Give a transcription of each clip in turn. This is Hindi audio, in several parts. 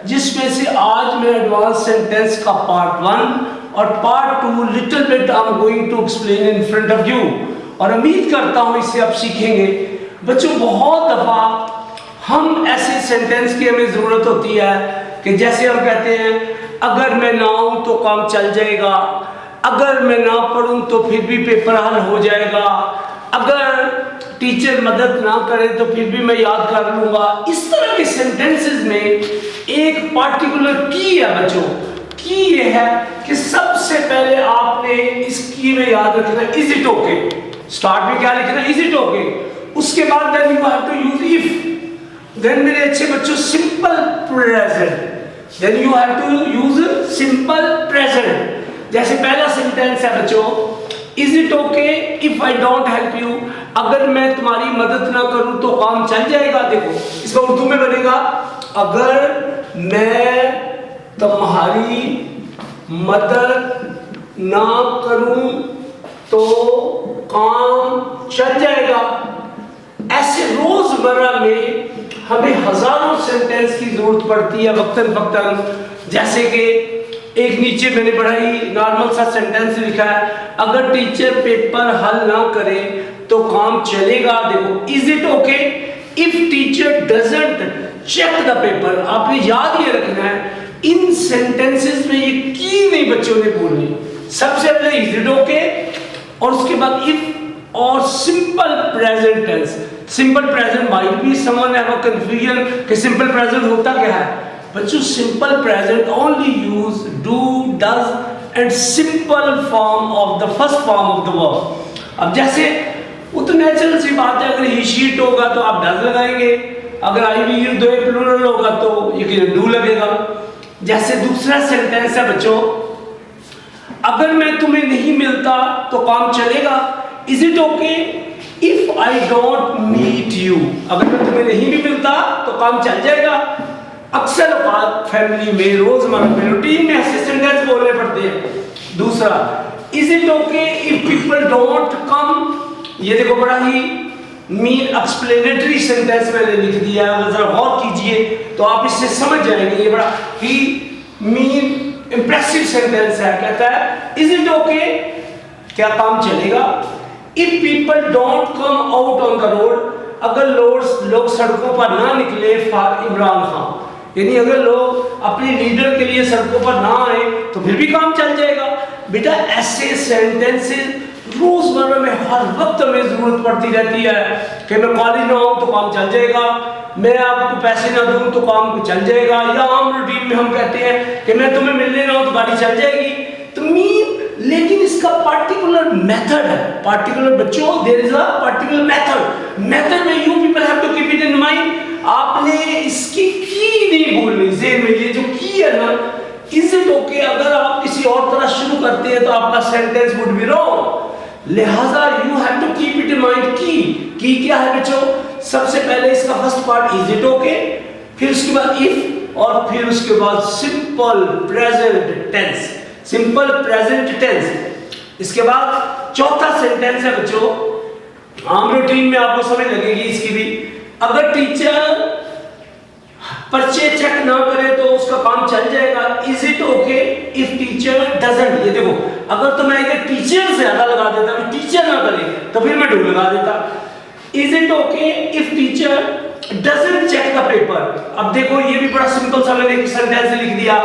जिसमें से आज मैं एडवांस सेंटेंस का पार्ट 1 और part 2 little bit I am going to explain in front of you, और उम्मीद करता हूँ इससे आप सीखेंगे। बच्चों, बहुत दफ़ा हम ऐसे सेंटेंस की हमें ज़रूरत होती है कि जैसे हम कहते हैं अगर मैं ना आऊँ तो काम चल जाएगा, अगर मैं ना पढ़ूँ तो फिर भी पेपर हल हो जाएगा, अगर टीचर मदद ना करे तो फिर भी मैं याद कर लूँगा। इस तरह के सेंटेंसेस में एक पार्टिकुलर की है बच्चों। की ये है कि सबसे पहले आपने इस की में याद रखना इज इट ओके। स्टार्ट में क्या लिखना, इज इट ओके। उसके बाद then you have to use if. Then मेरे अच्छे बच्चों simple present, then you have to use simple present. जैसे पहला सेंटेंस है बच्चों, is it okay if I don't help you, अगर मैं तुम्हारी मदद ना करूं तो काम चल जाएगा। देखो इसका उर्दू में बनेगा, अगर मैं तुम्हारी मदद ना करूं तो काम चल जाएगा। ऐसे रोजमर्रा में हमें हजारों सेंटेंस की जरूरत पड़ती है वक्तन वक्तन। जैसे कि एक नीचे मैंने पढ़ाई नॉर्मल सा सेंटेंस लिखा है, अगर टीचर पेपर हल ना करे तो काम चलेगा। देखो is it okay if teacher doesn't check the paper. आपने याद ये रखना है इन सेंटेंसेस में ये की नहीं बच्चों ने बोलनी। सबसे पहले इज इट ओके और उसके बाद इफ और simple present tense. Simple present might be someone have a confusion कि सिंपल प्रेजेंट होता क्या है बच्चों। Simple present only use do, does and simple form of the first form of the verb. अब जैसे वो तो नेचुरल सी बात है, अगर ही शीट होगा तो आप डज लगाएंगे, अगर आई वी यू दो प्लूरल होगा तो यकीनन डू लगेगा। जैसे दूसरा सेंटेंस है बच्चों, अगर मैं तुम्हें नहीं मिलता तो काम चलेगा। Is it okay if I don't meet you, अगर मैं तुम्हें नहीं भी मिलता तो काम चल जाएगा। अक्सर बात फैमिली में रोजमर्रा में रूटीन में ऐसे सेंटेंस बोलने पड़ते हैं। दूसरा, is it okay if people don't come. ये देखो बड़ा ही मीन एक्सप्लेनेटरी सेंटेंस मैंने लिख दिया है, अगर जरा गौर कीजिए तो आप इससे समझ जाएंगे। ये बड़ा ही मीन इंप्रेसिव सेंटेंस है। कहता है इज इट ओके, क्या काम चलेगा। If people don't come out on the road, अगर लोग सड़कों पर ना निकले फॉर इमरान खान, यानी अगर लोग अपने लीडर के लिए सड़कों पर ना आए तो फिर भी काम चल जाएगा। बेटा ऐसे सेंटेंसेस रोजमर्रा में हर वक्त हमें जरूरत पड़ती रहती है कि मैं कॉलेज ना आऊँ तो काम चल जाएगा, मैं आपको पैसे ना दूँ तो काम चल जाएगा, या आम रूटीन में हम कहते हैं कि मैं तुम्हें मिलने ना हूँ तो गाड़ी चल जाएगी। तो मीन लेकिन इसका पार्टिकुलर मेथड है। पार्टिकुलर बच्चों there is a particular method में you people have to keep it in mind. आपने इसकी की नहीं बोलनी ज़हन में। ये जो की है ना, इज इट ओके, अगर आप किसी और तरह शुरू करते हैं तो आपका सेंटेंस वुड बी रॉन्ग। लिहाजा you have to keep it in mind. की क्या है बच्चों, सबसे पहले इसका first part is it okay, फिर उसके बाद इफ और फिर उसके बाद simple present tense. Simple present tense. इसके बाद चौथा सेंटेंस है बच्चों, आम रूटीन में आपको समझ लगेगी इसकी भी। अगर टीचर पर्चे चेक ना करे तो उसका काम चल जाएगा। Is it okay if teacher doesn't. ये देखो अगर तो मैं इधर टीचर से ज्यादा लगा देता, टीचर ना करे तो फिर मैं डू लगा देता। Is it okay if teacher doesn't check the paper. अब देखो ये भी बड़ा सिंपल सा मैंने एक सेंटेंस लिख दिया,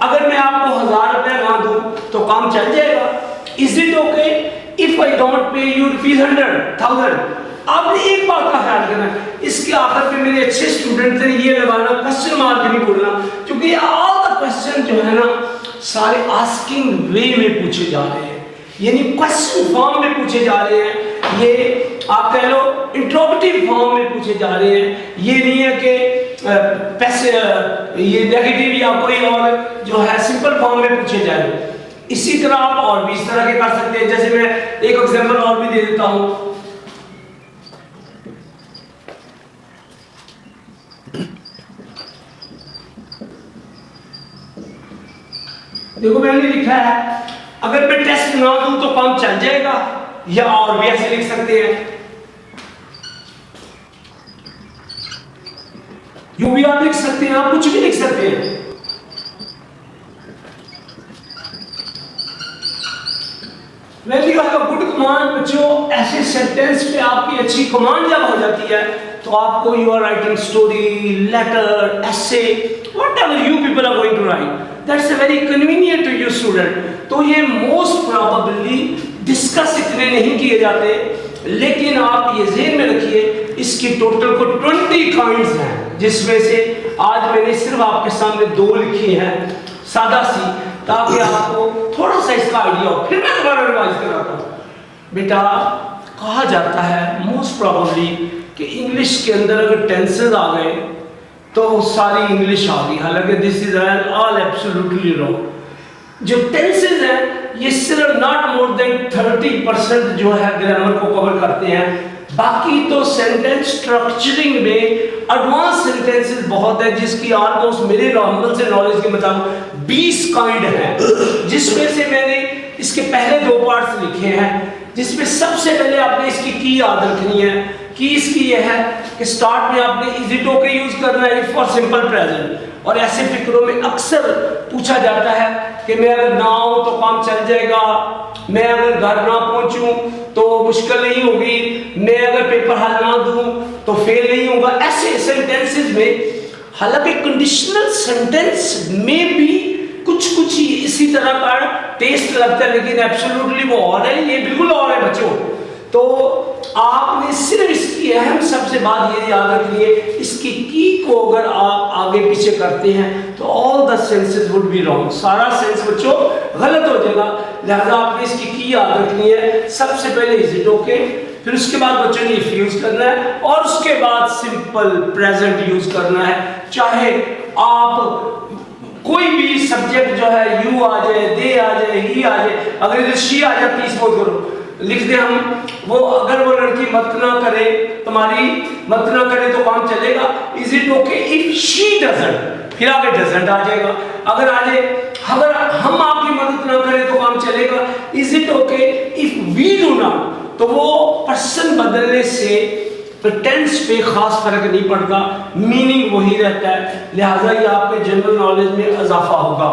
अगर मैं आपको 1000 रुपया ना दूं तो काम चल जाएगा। Is it okay if I don't pay you rupees 100,000। आपने एक बात का ख्याल रखना, इसके आखिर पे मेरे अच्छे स्टूडेंट थे ये लगाना क्वेश्चन मार्क नहीं बोलना, क्योंकि ऑल द क्वेश्चन जो है ना सारे आस्किंग वे में पूछे जा रहे हैं, यानी क्वेश्चन फॉर्म में पूछे जा रहे हैं। ये आप कह लो इंट्रोगेटिव फॉर्म में पूछे जा रहे हैं। ये नहीं है कि पैसे ये नेगेटिव या कोई और जो है सिंपल फॉर्म में पूछे जाए। इसी तरह आप और भी इस तरह के कर सकते हैं। जैसे मैं एक एग्जांपल और भी दे देता हूं। देखो मैंने लिखा है अगर मैं टेस्ट ना दूं तो काम चल जाएगा, या और भी ऐसे लिख सकते हैं। यू भी आप लिख सकते हैं, आप कुछ भी लिख सकते हैं। कमांड बच्चों, ऐसे सेंटेंस पे आपकी अच्छी कमांड जब हो जाती है तो आपको you are writing story, letter, essay, whatever you people are going to write, that's a very convenient to you student. तो ये most probably डिस्कस इतने नहीं किए जाते, लेकिन आप ये ज़हन में रखिए इसकी टोटल को 20 काइंड्स हैं, जिसमें से आज मैंने सिर्फ आपके सामने 2 लिखी हैं सादा सी, ताकि आपको थोड़ा सा इसका आइडिया हो। फिर मैं दोबारा रिवाइज कराता हूँ। बेटा कहा जाता है मोस्ट प्रोबेबली कि इंग्लिश के अंदर अगर टेंसेस आ गए तो सारी इंग्लिश आ गई, हालांकि this is all absolutely wrong. जो टेंसेस हैं ये सिर्फ नॉट मोर देन 30% जो है ग्रामर को कवर करते हैं, बाकी तो सेंटेंस स्ट्रक्चरिंग में एडवांस सेंटेंसेस बहुत है, जिसकी ऑलमोस्ट मेरे नॉर्मल से नॉलेज के मुताबिक 20 काइंड है, जिसमें से मैंने इसके पहले 2 पार्ट्स लिखे हैं, जिसमें सबसे पहले आपने इसकी की याद रखनी है। की इसकी यह है कि स्टार्ट में आपने इज इट ओके यूज करना है फॉर सिंपल प्रेजेंट, और ऐसे फिक्रों में अक्सर पूछा जाता है कि मैं अगर ना आऊं तो काम चल जाएगा, मैं अगर घर ना पहुंचूं तो मुश्किल नहीं होगी, मैं अगर पेपर हल ना दूं तो फेल नहीं होगा। ऐसे सेंटेंसेस में, हालांकि कंडीशनल सेंटेंस में भी कुछ कुछ इसी तरह का टेस्ट लगता है, लेकिन एब्सोल्युटली वो और है, ये बिल्कुल और है बच्चों। तो आपने सिर्फ इसकी अहम सबसे बात ये याद रखनी है, इसकी की को अगर आप आगे पीछे करते हैं तो all the senses would be wrong, सारा सेंस बच्चों गलत हो जाएगा। लिहाजा आपने इसकी की याद रखनी है। सबसे पहले इज इट ओके, फिर उसके बाद बच्चों ने इफ यूज करना है, और उसके बाद सिंपल प्रेजेंट यूज करना है। चाहे आप कोई भी सब्जेक्ट जो है यू आ जाए, दे आ जाए, ही आ जाए, अगर इधर शी आ जाती है सपोज करो, लिख दे हम वो, अगर वो लड़की मत ना करे, तुम्हारी मत ना करे तो काम चलेगा। Is it okay if she doesn't, फिर आगे डजंट आ जाएगा। अगर आ जाए अगर हम आपकी मदद ना करें तो काम चलेगा। Is it okay if we do not, तो वो पर्सन बदलने से टेंस पे खास फर्क नहीं पड़ता, मीनिंग वही रहता है। लिहाजा ये आपके जनरल नॉलेज में इजाफा होगा।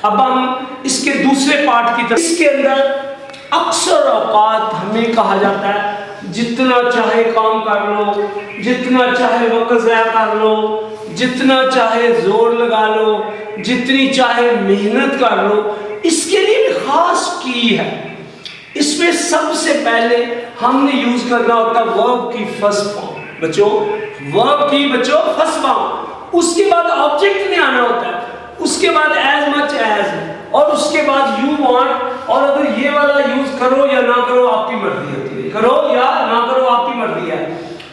अब हम इसके दूसरे पार्ट की तरफ, इसके अंदर अक्सर औकात हमें कहा जाता है जितना चाहे काम कर लो, जितना चाहे वक्त ज़ाया कर लो, जितना चाहे जोर लगा लो, जितनी चाहे मेहनत कर लो, इसके लिए भी खास की है। इसमें सबसे पहले हमने यूज करना होता है वर्ब की फर्स्ट फॉर्म बच्चों, वर्ब की बच्चों फर्स्ट फॉर्म। उसके बाद ऑब्जेक्ट में आना होता है, उसके बाद एज मच एज, और उसके बाद यू वांट। और अगर ये वाला यूज करो या ना करो आपकी मर्जी होती है, करो या ना करो आपकी मर्जी है।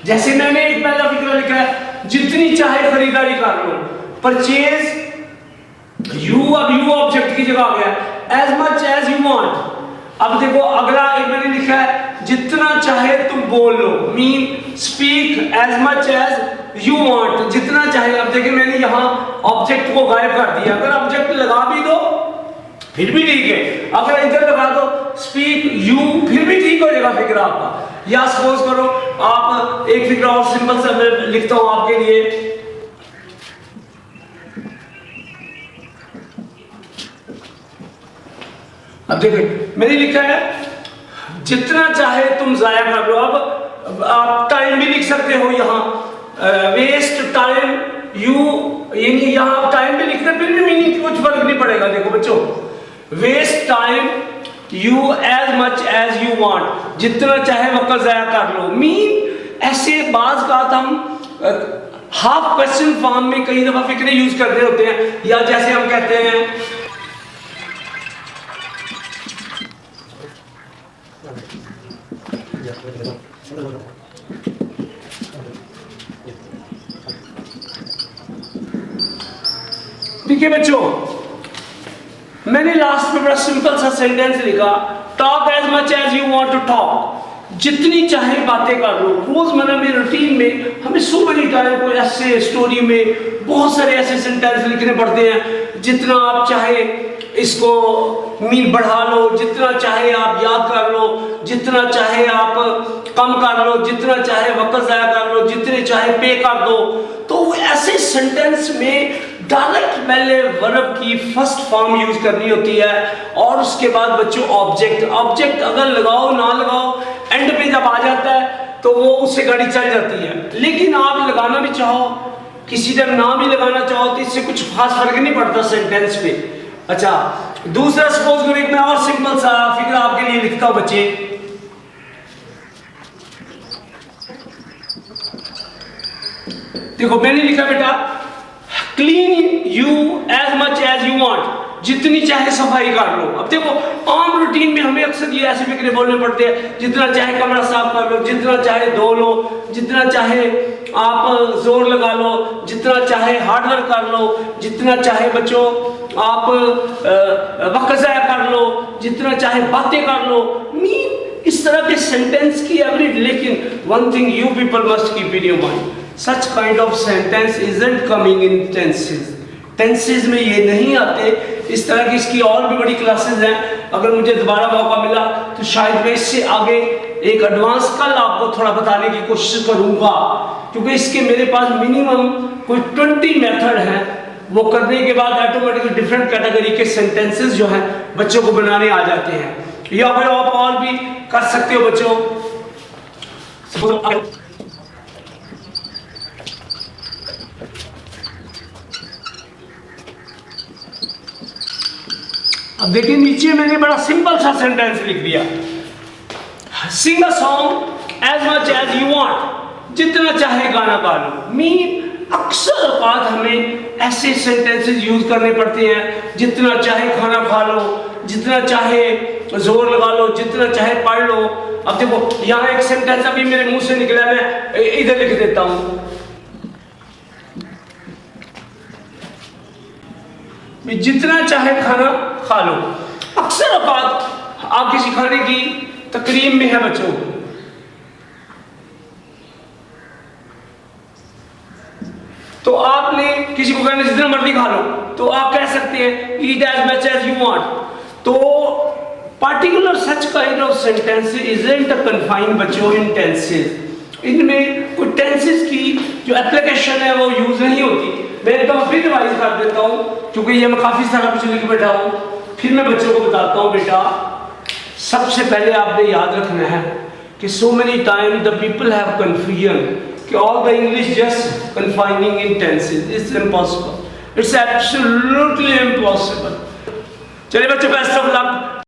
जैसे मैंने एक पहला फिक्रा लिखा है, जितनी चाहे खरीदारी कर लो, परचेज यू, अब यू ऑब्जेक्ट की जगह आ गया, as much as you want. अब देखो अगला एक मैंने लिखा है, जितना चाहे तुम बोल लो, mean speak as much as you want, जितना चाहे। अब देखिए मैंने यहाँ ऑब्जेक्ट को गायब कर दिया, अगर ऑब्जेक्ट लगा भी दो फिर भी ठीक है, अगर इधर लगा दो स्पीक यू, फिर भी ठीक हो जाएगा फिक्रा आपका। या सपोज करो आप एक फिक्रा और सिंपल सा मैं लिखता हूं आपके लिए, अब देखिए मैंने लिखा है जितना चाहे तुम जाया कर लो। अब आप टाइम भी लिख सकते हो यहाँ, वेस्ट टाइम यू, यानी यहाँ आप टाइम भी लिखते फिर भी मीनिंग कुछ फर्क नहीं पड़ेगा। देखो बच्चों, waste time you as much as you want, जितना चाहे वक्त जाया कर लो। मीन ऐसे बाज का हम हाफ क्वेश्चन फॉर्म में कई दफा फिक्रे यूज कर रहे होते हैं, या जैसे हम कहते हैं देखिए बच्चों, मैंने लास्ट में बड़ा सिंपल सा सेंटेंस लिखा, talk as much as you want to talk, जितनी चाहे बातें कर लो। रोजमर्रा में रूटीन में हमें सो मेनी टाइम को ऐसे स्टोरी में बहुत सारे ऐसे सेंटेंस लिखने पड़ते हैं, जितना आप चाहे इसको मीन बढ़ा लो, जितना चाहे आप याद कर लो, जितना चाहे आप कम कर लो, जितना चाहे वक्त ज़ाया कर लो, जितने चाहे पे कर दो। तो ऐसे सेंटेंस में डायरेक्ट पहले वर्ब की फर्स्ट फॉर्म यूज करनी होती है और उसके बाद बच्चों ऑब्जेक्ट अगर लगाओ ना लगाओ, एंड पे जब आ जाता है तो वो उससे गाड़ी चल जाती है। लेकिन आप लगाना भी चाहो, किसी टाइम ना भी लगाना चाहो तो इससे कुछ खास फर्क नहीं पड़ता सेंटेंस पे। अच्छा, दूसरा सपोज करो, एक मैं और सिंपल सा फिगर आपके लिए लिखता हूं बच्चे। देखो मैंने लिखा बेटा, clean you as much as you want, जितनी चाहे सफाई कर लो। अब देखो आम रूटीन में हमें अक्सर ये ऐसे फिक्रे बोलने पड़ते हैं, जितना चाहे कमरा साफ कर लो, जितना चाहे धो लो, जितना चाहे आप जोर लगा लो, जितना चाहे हार्डवर्क कर लो, जितना चाहे बच्चों आप वक्त ज़ाया कर लो, जितना चाहे बातें कर लो। इस तरह के सेंटेंस की एवरी, लेकिन one thing you people must keep in your mind, such kind of sentence isn't coming in tenses में ये नहीं आते। इस तरह की इसकी और भी बड़ी क्लासेस हैं, अगर मुझे दोबारा मौका मिला तो शायद मैं इससे आगे एक एडवांस कल आपको थोड़ा बताने की कोशिश करूंगा, क्योंकि इसके मेरे पास मिनिमम कोई 20 मेथड हैं। वो करने के बाद ऑटोमेटिकली डिफरेंट कैटेगरी के सेंटेंसेस जो हैं बच्चों को बनाने आ जाते हैं। या फिर आप और भी कर सकते हो बच्चों। अब देखिए नीचे मैंने बड़ा सिंपल सा सेंटेंस लिख दिया, sing a song as much as you want, जितना चाहे गाना गा लो। अक्सर औकात हमें ऐसे सेंटेंसेस यूज करने पड़ते हैं, जितना चाहे खाना खा लो, जितना चाहे जोर लगा लो, जितना चाहे पढ़ लो। अब देखो यहाँ एक सेंटेंस अभी मेरे मुंह से निकला, मैं इधर लिख देता हूं, जितना चाहे खाना खा लो। अक्सर औकात आप किसी खाने की तकरीब में है बच्चों, तो आपने किसी को कहना जितना मर्जी खा लो, तो आप कह सकते हैं eat as much as you want. तो particular such kind of sentence isn't confined बच्चों इन टेंसेस। इनमें कोई टेंसेस की जो एप्लीकेशन है वो यूज नहीं होती। मैं एकदम फिर रिवाइज कर देता हूँ, क्योंकि ये मैं काफी सारा कुछ लिख बैठा हूँ। फिर मैं बच्चों को बताता हूँ, बेटा सबसे पहले आपने याद रखना है कि so many time the people have confusion कि all the English just confining in tenses. It's impossible, it's absolutely impossible. चलिए बच्चों, बेस्ट ऑफ लक।